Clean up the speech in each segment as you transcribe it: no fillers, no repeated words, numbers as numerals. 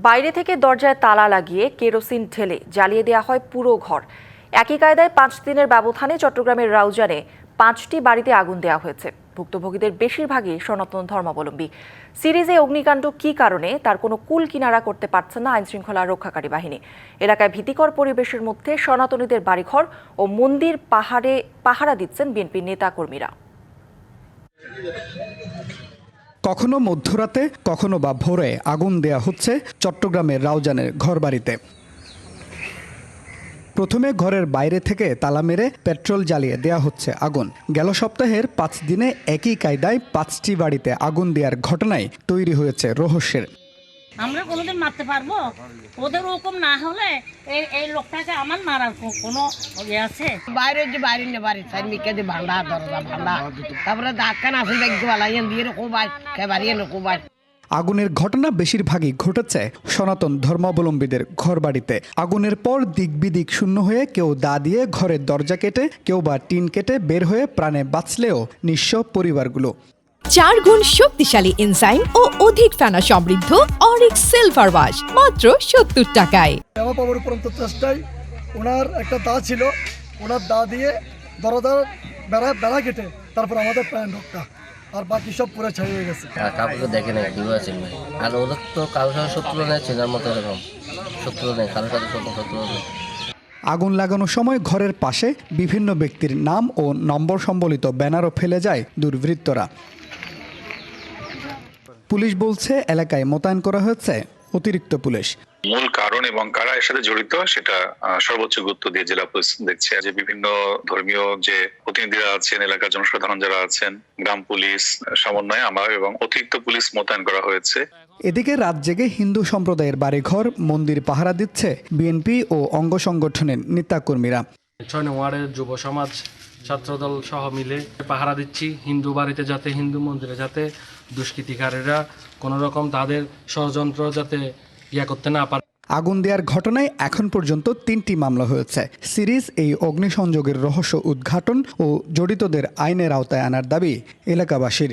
বাইরে থেকে দরজায় তালা লাগিয়ে কেরোসিন ঢেলে জ্বালিয়ে দেওয়া হয় পুরো ঘর। একই কায়দায় 5 দিনের ব্যবধানে চট্টগ্রামের রাউজানে 5টি বাড়িতে আগুন দেওয়া হয়েছে। ভুক্তভোগীদের বেশিরভাগই সনাতন ধর্মাবলম্বী। সিরিজে অগ্নিকাণ্ড কী কারণে তার কোনো কুল কিনারা করতে পারছে না আইনশৃঙ্খলা রক্ষাকারী বাহিনী। এলাকায় ভীতিকর পরিবেশের মধ্যে সনাতনীদের বাড়িঘর ও মন্দির পাহারা দিচ্ছেন বিএনপির নেতাকর্মীরা। কখনো মধ্যরাতে কখনো বা ভোরে আগুন দেয়া হচ্ছে চট্টগ্রামের রাউজানের ঘরবাড়িতে। প্রথমে ঘরের বাইরে থেকে তালা মেরে পেট্রোল জ্বালিয়ে দেয়া হচ্ছে আগুন। গেল সপ্তাহের 5 দিনে একই কায়দায় 5টি বাড়িতে আগুন দেওয়ার ঘটনায় তৈরি হয়েছে রহস্যের। আমরা কোনোদিন মারতে পারবো? ওদের ওরকম না হলে এই লোকটাকে আমার মারার কোনো ইয়ে আছে? বাইরে যে বাইরে না বাড়ি সাইড মিকে যে ভান্ডা দরজা ভান্ডা তারপরে ধাক্কান আসে দেখতে বালাইন দিয়ে রকম বাই কে বাড়িয়ে রকম বাই। আগুনের ঘটনা বেশিরভাগই ঘটেছে সনাতন ধর্মাবলম্বীদের ঘরবাড়িতে। আগুনের পর দিক বিদিক শূন্য হয়ে কেউ দা দিয়ে ঘরের দরজা কেটে কেউ বা টিন কেটে বের হয়ে প্রাণে বাঁচলেও নিঃস্ব পরিবারগুলো। 4 গুণ শক্তিশালী এনজাইম ও অধিক ফেনা সমৃদ্ধ অরিক সিলভার ওয়াশ মাত্র 70 টাকায়। আমার বাবার উপরন্ত চেষ্টায় ওনার একটা দা ছিল, ওনার দা দিয়ে দরজার বেড়া কেটে তারপর আমাদের প্যান ঢোকা আর বাকি সব পুরো ছাড়িয়ে গেছে। কাউকে দেখে নেই ডিভাইসের নেই, আর ওদের তো কারোর সাথে শত্রু নেই, চেনার মতো এরকম শত্রু নেই, কারোর সাথে শত্রু নেই। আগুন লাগানোর সময় ঘরের পাশে বিভিন্ন ব্যক্তির নাম ও নম্বর সম্বলিত ব্যানারও ফেলে যায় দুর্বৃত্তরা। পুলিশ বলছে এলাকায় মোতায়েন করা হয়েছে অতিরিক্ত পুলিশ। মূল কারণ এবং কারা এর সাথে জড়িত সেটা সর্বোচ্চ গুরুত্ব দিয়ে জেলা পুলিশ দেখছে। যে বিভিন্ন ধর্মীয় যে প্রতিনিধিরা আছেন, এলাকার জনসাধারণ যারা আছেন, গ্রাম পুলিশ সমন্বয়ে আমার এবং অতিরিক্ত পুলিশ মোতায়েন করা হয়েছে। এদিকে রাত জেগে হিন্দু সম্প্রদায়ের বাড়িঘর মন্দির পাহারা দিচ্ছে বিএনপি ও অঙ্গ সংগঠনের নেতাকর্মীরা। 6 নং ওয়ার্ডের যুব সমাজ ছাত্রদল সহ মিলে পাহারা দিচ্ছি হিন্দু বাড়িতে, যাতে হিন্দু মন্দিরে যাতে দুষ্কৃতিকারীরা কোনো রকম তাদের ষড়যন্ত্র যাতে করতে না পারে। আগুন দেওয়ার ঘটনায় এখন পর্যন্ত 3টি মামলা হয়েছে। সিরিজ এই অগ্নিসংযোগের রহস্য উদ্ঘাটন ও জড়িতদের আইনের আওতায় আনার দাবি এলাকাবাসীর।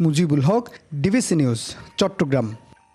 Mujibul Haque, DBC news, Chittagong.